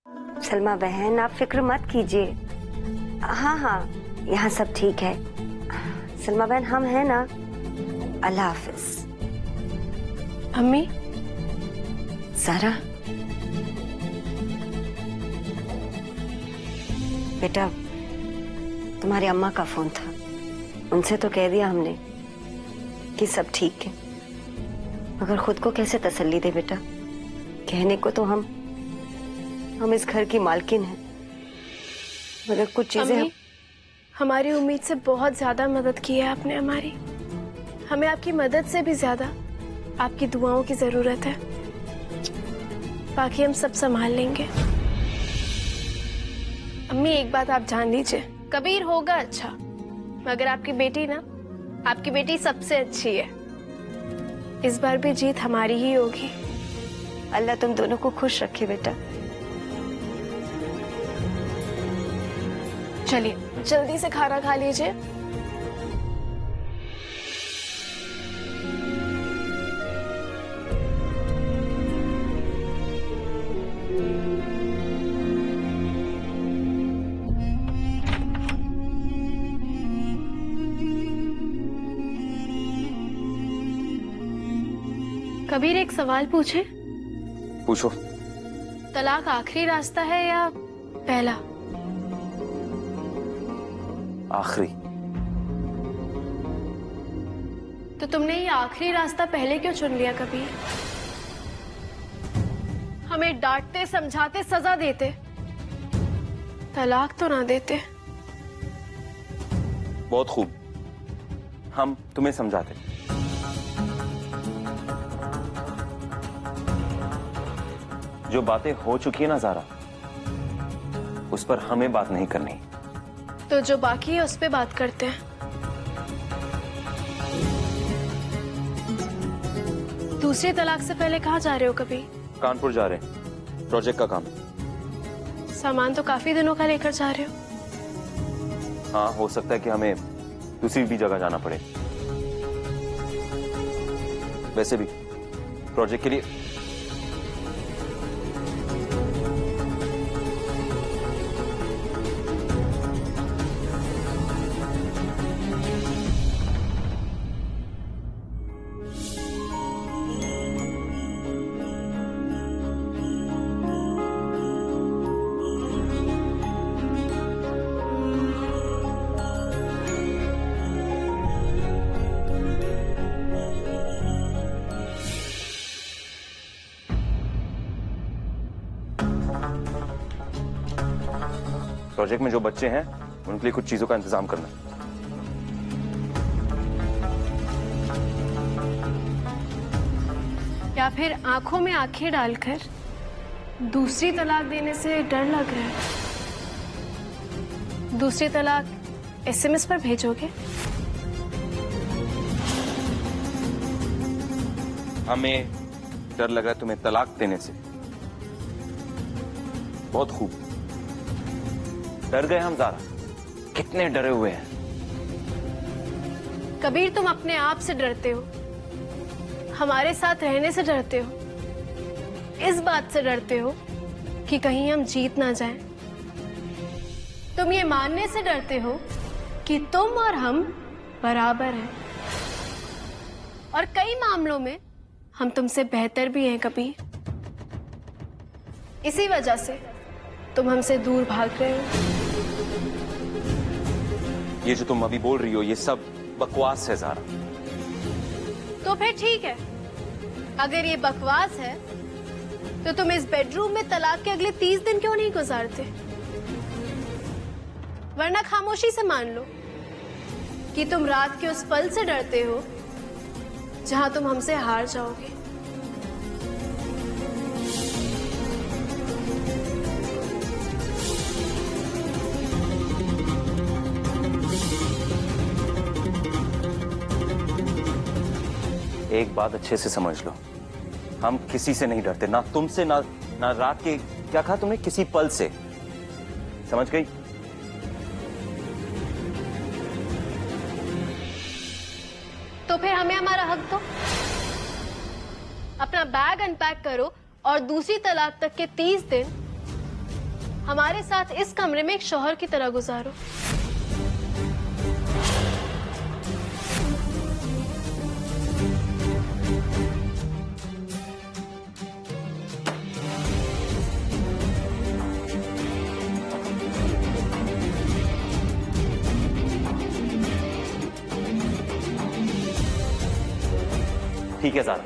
सलमा बहन, आप फिक्र मत कीजिए। हाँ हाँ, यहाँ सब ठीक है। सलमा बहन, हम हैं ना। अल्लाह हाफिज। अम्मी। सारा बेटा, तुम्हारी अम्मा का फोन था, उनसे तो कह दिया हमने कि सब ठीक है, मगर खुद को कैसे तसल्ली दे बेटा। कहने को तो हम इस घर की मालकिन हैं, मगर कुछ चीजें हमारी उम्मीद से बहुत ज्यादा मदद की है आपने हमारी। हमें आपकी मदद से भी ज्यादा आपकी दुआओं की जरूरत है। बाकी हम सब संभाल लेंगे। अम्मी, एक बात आप जान लीजिए, कबीर होगा अच्छा, मगर आपकी बेटी सबसे अच्छी है। इस बार भी जीत हमारी ही होगी। अल्लाह तुम दोनों को खुश रखे बेटा। चलिए जल्दी से खाना खा लीजिए। कबीर, एक सवाल पूछे? पूछो। तलाक आखिरी रास्ता है या पहला? आखिरी। तो तुमने ये आखिरी रास्ता पहले क्यों चुन लिया कबीर? हमें डांटते, समझाते, सजा देते, तलाक तो ना देते। बहुत खूब, हम तुम्हें समझाते। जो बातें हो चुकी है ना ज़ारा, उस पर हमें बात नहीं करनी। तो जो बाकी है उस पे बात करते हैं। दूसरी तलाक से पहले कहाँ जा रहे हो कभी? कानपुर जा रहे हैं, प्रोजेक्ट का काम। सामान तो काफी दिनों का लेकर जा रहे हो। हाँ, हो सकता है कि हमें दूसरी भी जगह जाना पड़े। वैसे भी प्रोजेक्ट के लिए प्रोजेक्ट में जो बच्चे हैं उनके लिए कुछ चीजों का इंतजाम करना। या फिर आंखों में आंखें डालकर दूसरी तलाक देने से डर लग रहा है? दूसरी तलाक एसएमएस पर भेजोगे? हमें डर लग रहा है तुम्हें तलाक देने से। बहुत खूब, डर गए हम ज़ारा, कितने डरे हुए हैं। कबीर, तुम अपने आप से डरते हो, हमारे साथ रहने से डरते हो, इस बात से डरते हो कि कहीं हम जीत ना जाएं। तुम ये मानने से डरते हो कि तुम और हम बराबर हैं, और कई मामलों में हम तुमसे बेहतर भी हैं कबीर। इसी वजह से तुम हमसे दूर भाग रहे हो। ये जो तुम अभी बोल रही हो ये सब बकवास है ज़ारा। तो फिर ठीक है, अगर ये बकवास है तो तुम इस बेडरूम में तलाक के अगले 30 दिन क्यों नहीं गुजारते? वरना खामोशी से मान लो कि तुम रात के उस पल से डरते हो जहां तुम हमसे हार जाओगे। एक बात अच्छे से समझ लो, हम किसी से नहीं डरते, ना तुमसे, ना रात के, क्या कहा तुमने, किसी पल से। समझ गई? तो फिर हमें हमारा हक दो। अपना बैग अनपैक करो और दूसरी तलाक तक के 30 दिन हमारे साथ इस कमरे में एक शौहर की तरह गुजारो। ठीक है ज़ारा,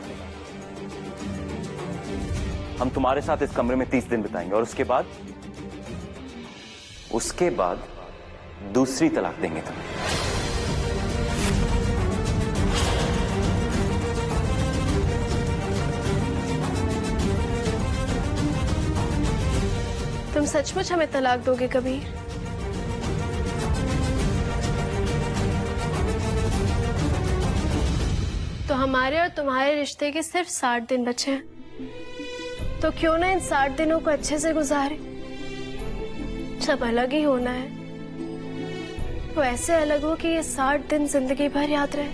हम तुम्हारे साथ इस कमरे में 30 दिन बिताएंगे और उसके बाद दूसरी तलाक देंगे तुम्हें। तुम सचमुच हमें तलाक दोगे कबीर? तो हमारे और तुम्हारे रिश्ते के सिर्फ 60 दिन बचे हैं, तो क्यों ना इन 60 दिनों को अच्छे से गुजारे। जब अलग ही होना है तो ऐसे अलग हो कि ये 60 दिन जिंदगी भर याद रहे।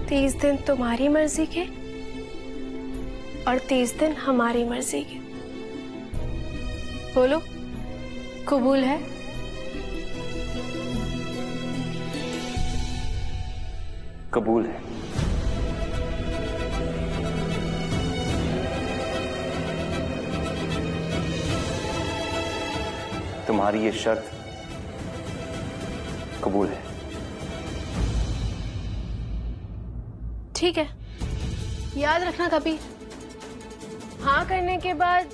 30 दिन तुम्हारी मर्जी के और 30 दिन हमारी मर्जी के। बोलो, कबूल है? कबूल है। तुम्हारी ये शर्त कबूल है। ठीक है, याद रखना कबीर, हाँ करने के बाद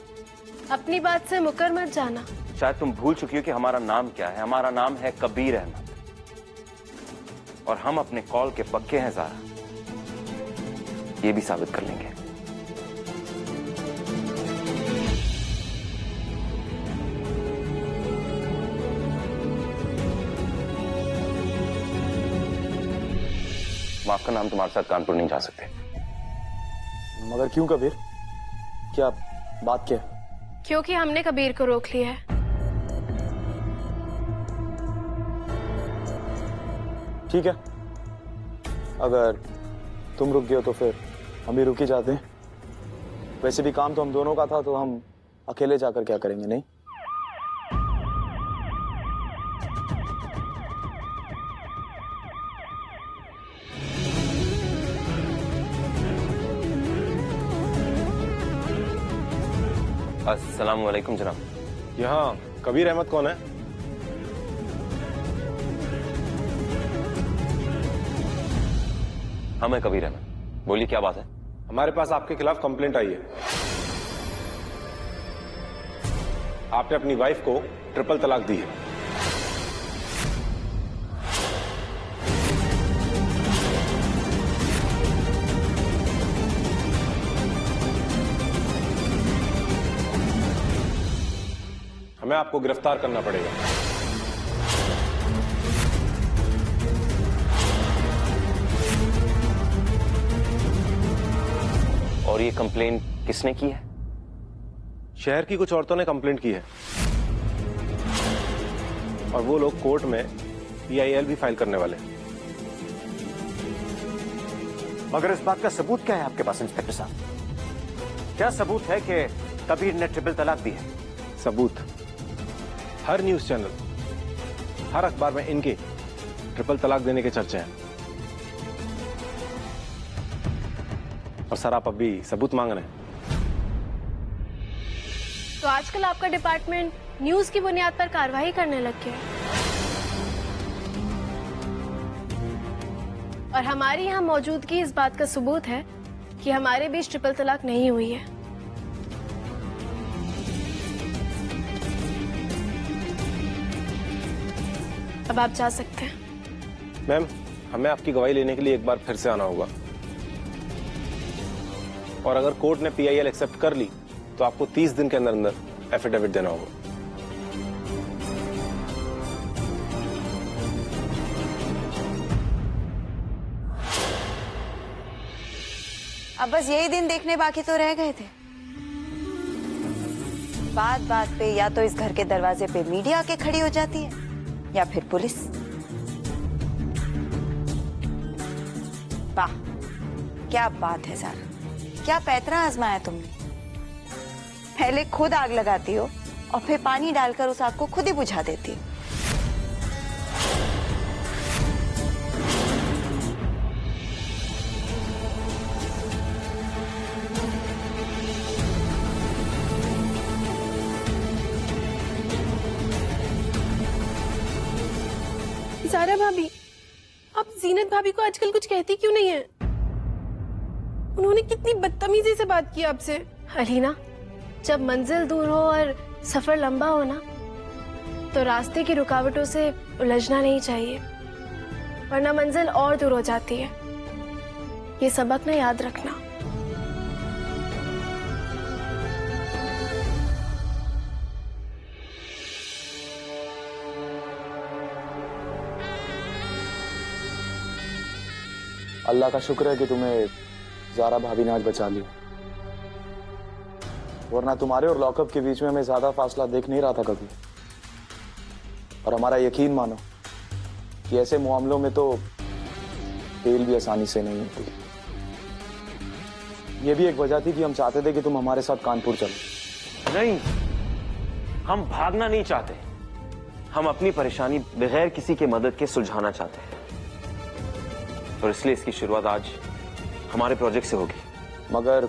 अपनी बात से मुकर मत जाना। शायद तुम भूल चुकी हो कि हमारा नाम क्या है। हमारा नाम है कबीर अहमद और हम अपने कॉल के पक्के हैं ज़ारा, ये भी साबित कर लेंगे। माफ करना, हम तुम्हारे साथ कानपुर नहीं जा सकते। मगर क्यों कबीर? क्या बात क्या? क्योंकि हमने कबीर को रोक लिया है। ठीक है, अगर तुम रुक गए हो तो फिर हम भी रुक ही जाते हैं। वैसे भी काम तो हम दोनों का था, तो हम अकेले जाकर क्या करेंगे, नहीं? अस्सलाम वालेकुम जनाब। यहाँ कबीर अहमद कौन है? हाँ, मैं कबीर अहमद। बोलिए, क्या बात है? हमारे पास आपके खिलाफ कंप्लेंट आई है। आपने अपनी वाइफ को ट्रिपल तलाक दी है। हमें आपको गिरफ्तार करना पड़ेगा। और ये कंप्लेंट किसने की है? शहर की कुछ औरतों ने कंप्लेंट की है और वो लोग कोर्ट में PIL भी फाइल करने वाले हैं। मगर इस बात का सबूत क्या है आपके पास इंस्पेक्टर साहब? क्या सबूत है कि कबीर ने ट्रिपल तलाक दी है? सबूत हर न्यूज चैनल, हर अखबार में इनके ट्रिपल तलाक देने के चर्चे हैं। और सर, आप अभी सबूत मांग रहे हैं? तो आजकल आपका डिपार्टमेंट न्यूज की बुनियाद पर कार्रवाई करने लग गया है। और हमारी यहाँ मौजूदगी इस बात का सबूत है कि हमारे बीच ट्रिपल तलाक नहीं हुई है। अब आप जा सकते हैं। मैम, हमें आपकी गवाही लेने के लिए एक बार फिर से आना होगा और अगर कोर्ट ने PIL एक्सेप्ट कर ली तो आपको 30 दिन के अंदर अंदर एफिडेविट देना होगा। अब बस यही दिन देखने बाकी तो रह गए थे। बात बात पे या तो इस घर के दरवाजे पे मीडिया आके खड़ी हो जाती है या फिर पुलिस। वाह, क्या बात है ज़ारा, क्या पैतरा आजमाया तुमने। पहले खुद आग लगाती हो और फिर पानी डालकर उस आग को खुद ही बुझा देती हो। ज़ारा भाभी, आप जीनत भाभी को आजकल कुछ कहती क्यों नहीं है? उन्होंने कितनी बदतमीजी से बात की आपसे। अलीना, जब मंजिल दूर हो और सफर लंबा हो ना, तो रास्ते की रुकावटों से उलझना नहीं चाहिए, वरना मंजिल और दूर हो जाती है। ये सबक ना याद रखना। अल्लाह का शुक्र है कि तुम्हें ज़ारा भाभी ने आज बचा लिया, वरना तुम्हारे और लॉकअप के बीच में मैं ज्यादा फासला देख नहीं रहा था कभी। और हमारा यकीन मानो कि ऐसे मामलों में तो बेल भी आसानी से नहीं होती। ये भी एक वजह थी कि हम चाहते थे कि तुम हमारे साथ कानपुर चलो। नहीं, हम भागना नहीं चाहते, हम अपनी परेशानी बगैर किसी के मदद के सुलझाना चाहते हैं, और इसलिए इसकी शुरुआत आज हमारे प्रोजेक्ट से होगी। मगर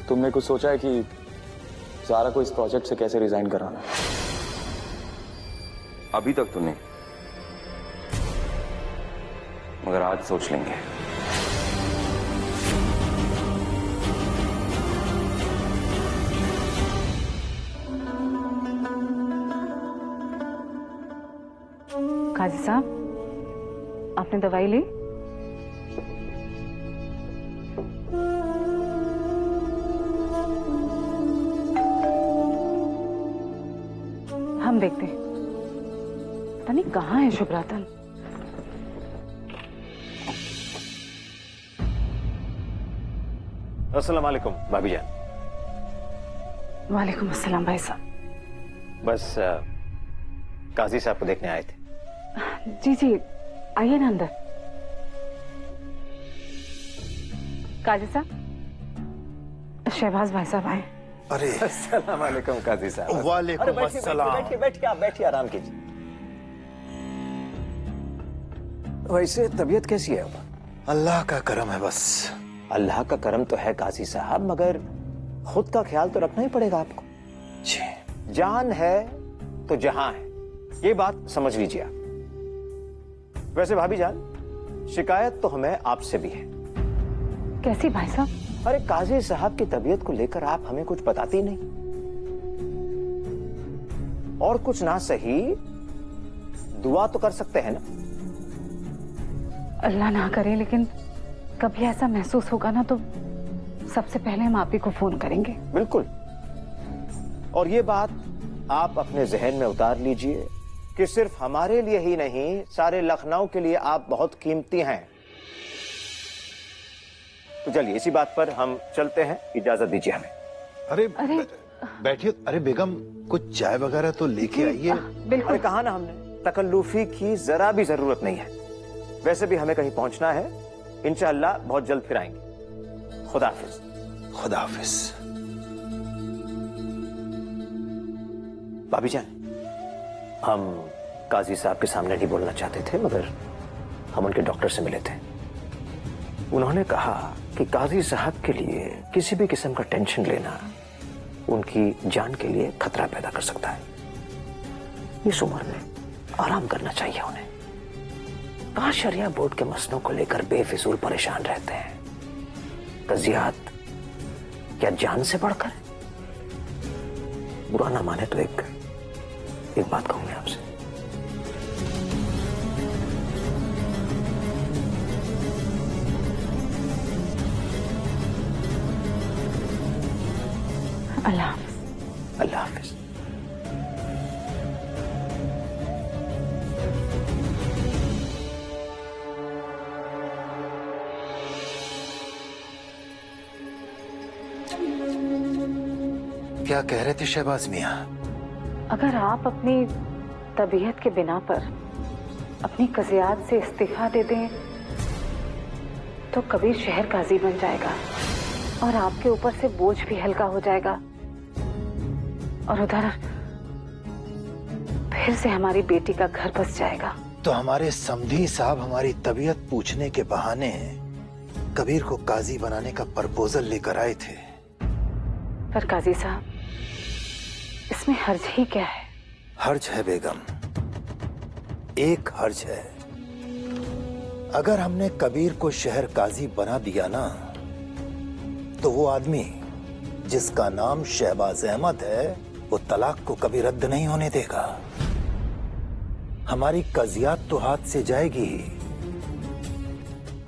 तुमने कुछ सोचा है कि ज़ारा को इस प्रोजेक्ट से कैसे रिजाइन कराना? अभी तक तो नहीं, मगर आज सोच लेंगे। काजी साहब, आपने दवाई ली? हम देखते हैं, पता नहीं कहाँ है शुभरातन। अस्सलाम वालेकुम भाभी जान। वालेकुम अस्सलाम भाई साहब। बस काजी साहब को देखने आए थे। जी जी, आइए ना अंदर। काजी साहब, शहबाज भाई साहब आए। अरे अस्सलाम वालेकुम काजी साहब। वालेकुम अस्सलाम। बैठिए बैठिए, आप बैठिए, आराम कीजिए। वैसे तबीयत कैसी है? अल्लाह का करम है बस। अल्लाह का करम तो है काजी साहब, मगर खुद का ख्याल तो रखना ही पड़ेगा आपको। जी। जान है तो जहां है, ये बात समझ लीजिए आप। वैसे भाभी जान, शिकायत तो हमें आपसे भी है। कैसी भाई साहब? अरे काजी साहब की तबीयत को लेकर आप हमें कुछ बताते ही नहीं, और कुछ ना सही दुआ तो कर सकते हैं ना। अल्लाह ना करे, लेकिन कभी ऐसा महसूस होगा ना तो सबसे पहले हम आप ही को फोन करेंगे। बिल्कुल, और ये बात आप अपने जहन में उतार लीजिए कि सिर्फ हमारे लिए ही नहीं, सारे लखनऊ के लिए आप बहुत कीमती हैं। तो चलिए इसी बात पर हम चलते हैं, इजाजत दीजिए हमें। अरे अरे बैठिए। अरे बेगम, कुछ चाय वगैरह तो लेके आइए। बिल्कुल। अरे कहा ना हमने, तकल्लुफी की जरा भी जरूरत नहीं है। वैसे भी हमें कहीं पहुंचना है, इंशाअल्लाह बहुत जल्द फिर आएंगे। खुदा हाफिज। खुदा हाफिज। भाभी जान, हम काजी साहब के सामने नहीं बोलना चाहते थे, मगर हम उनके डॉक्टर से मिले थे। उन्होंने कहा कि काजी साहब के लिए किसी भी किस्म का टेंशन लेना उनकी जान के लिए खतरा पैदा कर सकता है। इस उम्र में आराम करना चाहिए उन्हें। कहाँ शरिया बोर्ड के मसलों को लेकर बेफिजूल परेशान रहते हैं। तजियात क्या जान से बढ़कर? बुरा ना माने तो एक बात कहूं मैं आपसे। अल्लाह हाफिज। अल्लाह हाफिज। क्या कह रहे थे शहबाज मियां? अगर आप अपनी तबीयत के बिना पर अपनी कज़ियात से इस्तीफा दे दें तो कबीर शहर काजी बन जाएगा और आपके ऊपर से बोझ भी हल्का हो जाएगा। और उधर फिर से हमारी बेटी का घर बस जाएगा। तो हमारे समधी साहब हमारी तबीयत पूछने के बहाने कबीर को काजी बनाने का प्रपोजल लेकर आए थे। पर काजी साहब, इसमें हर्ज ही क्या है? हर्ज है बेगम, एक हर्ज है। अगर हमने कबीर को शहर काजी बना दिया ना, तो वो आदमी जिसका नाम शहबाज अहमद है वो तलाक को कभी रद्द नहीं होने देगा। हमारी कजियात तो हाथ से जाएगी ही,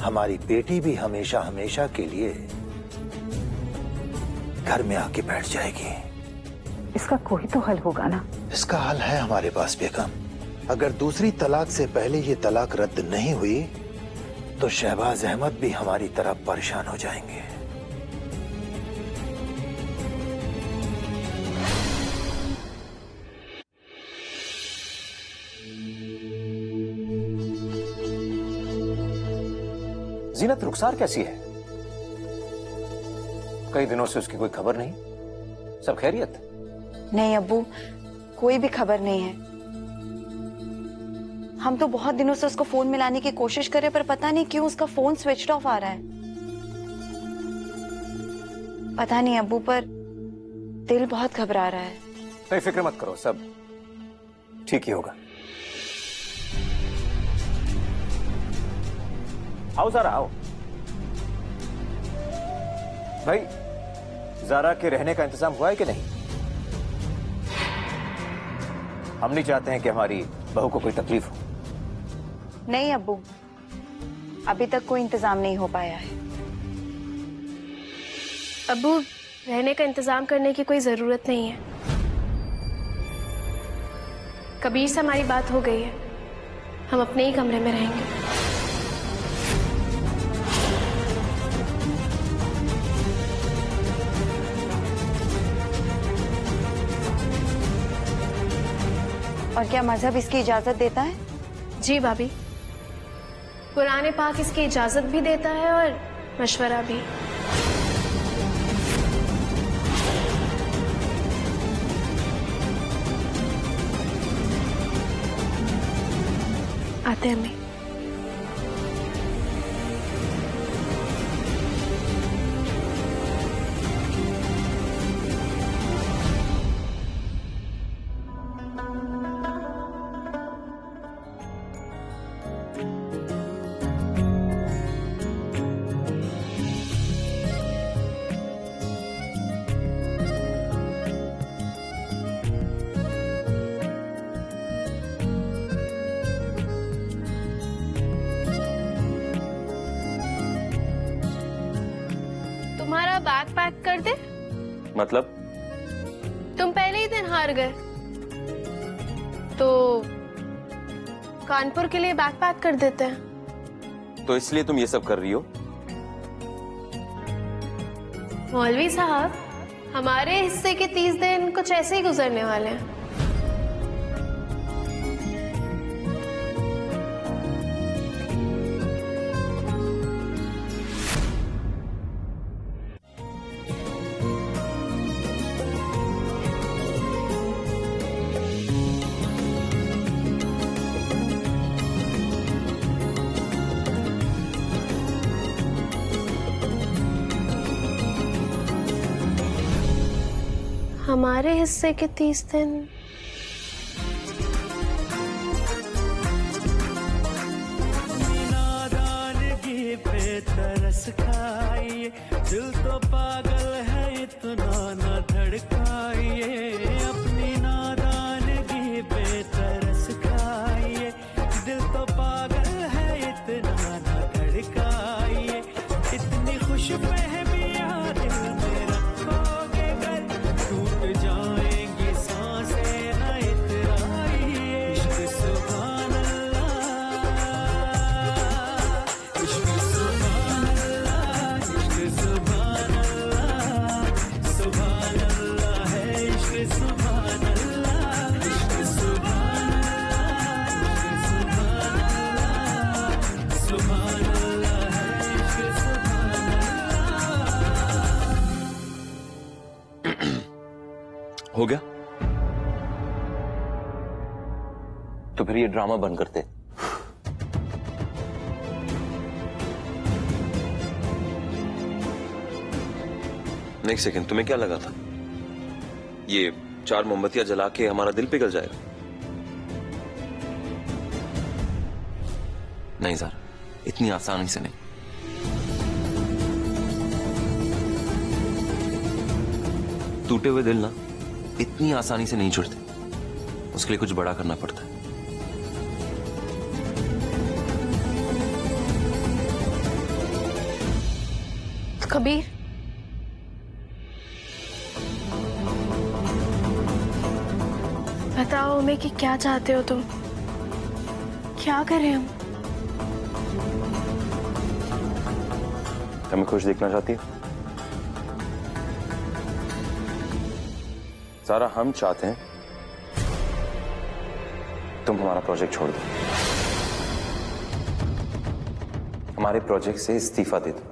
हमारी बेटी भी हमेशा हमेशा के लिए घर में आके बैठ जाएगी। इसका कोई तो हल होगा ना? इसका हल है हमारे पास बेगम। अगर दूसरी तलाक से पहले ये तलाक रद्द नहीं हुई तो शहबाज अहमद भी हमारी तरह परेशान हो जाएंगे। जीनत रुखसार कैसी है? कई दिनों से उसकी कोई खबर नहीं। सब खैरियत? नहीं अब्बू, कोई भी खबर नहीं है। हम तो बहुत दिनों से उसको फोन मिलाने की कोशिश कर रहे हैं, पर पता नहीं क्यों उसका फोन स्विच ऑफ आ रहा है। पता नहीं अब्बू, पर दिल बहुत घबरा रहा है। नहीं, फिक्र मत करो, सब ठीक ही होगा। आओ ज़ारा, आओ। भाई, ज़ारा के रहने का इंतजाम हुआ है कि नहीं? हम नहीं चाहते हैं कि हमारी बहू को कोई तकलीफ हो। नहीं अब्बू, अभी तक कोई इंतजाम नहीं हो पाया है। अब्बू, रहने का इंतजाम करने की कोई जरूरत नहीं है। कबीर से हमारी बात हो गई है, हम अपने ही कमरे में रहेंगे। और क्या मजहब इसकी इजाजत देता है? जी भाभी, कुरान पाक इसकी इजाजत भी देता है और मशवरा भी। आते हैं अम्मी। तुम्हारा बैग पैक कर दे? मतलब? तुम पहले ही दिन हार गए, तो कानपुर के लिए बैग पैक कर देते हैं। तो इसलिए तुम ये सब कर रही हो? मौलवी साहब, हमारे हिस्से के 30 दिन कुछ ऐसे ही गुजरने वाले हैं। हमारे हिस्से के 30 दिन नादानगी पे तरस खाइए, दिल तो पागल है इतना न धड़काइए। अपनी नादानगी पे तरस खाइए, दिल तो पागल है इतना न धड़काइए। इतनी खुश फहमियां दिल में रखोगे गर, टूट जाएंगी सांसें न इतराइए। इश्क सुभान अल्लाह, इश्क सुभान अल्लाह, इश्क सुभान अल्लाह, सुभान अल्लाह है इश्क सुभान अल्लाह, इश्क सुभान अल्लाह, सुभान अल्लाह है इश्क सुभान अल्लाह। हो गया? तो फिर ये ड्रामा बंद करते। एक सेकंड, तुम्हें क्या लगा था ये 4 मोमबत्तियां जला के हमारा दिल पिघल जाएगा? नहीं ज़ारा, इतनी आसानी से नहीं। टूटे हुए दिल ना इतनी आसानी से नहीं जुड़ते, उसके लिए कुछ बड़ा करना पड़ता है। कबीर, बताओ हमें कि क्या चाहते हो तुम? क्या करें हम? हमें खुश देखना चाहती हो? सारा, हम चाहते हैं तुम हमारा प्रोजेक्ट छोड़ दो, हमारे प्रोजेक्ट से इस्तीफा दे दो।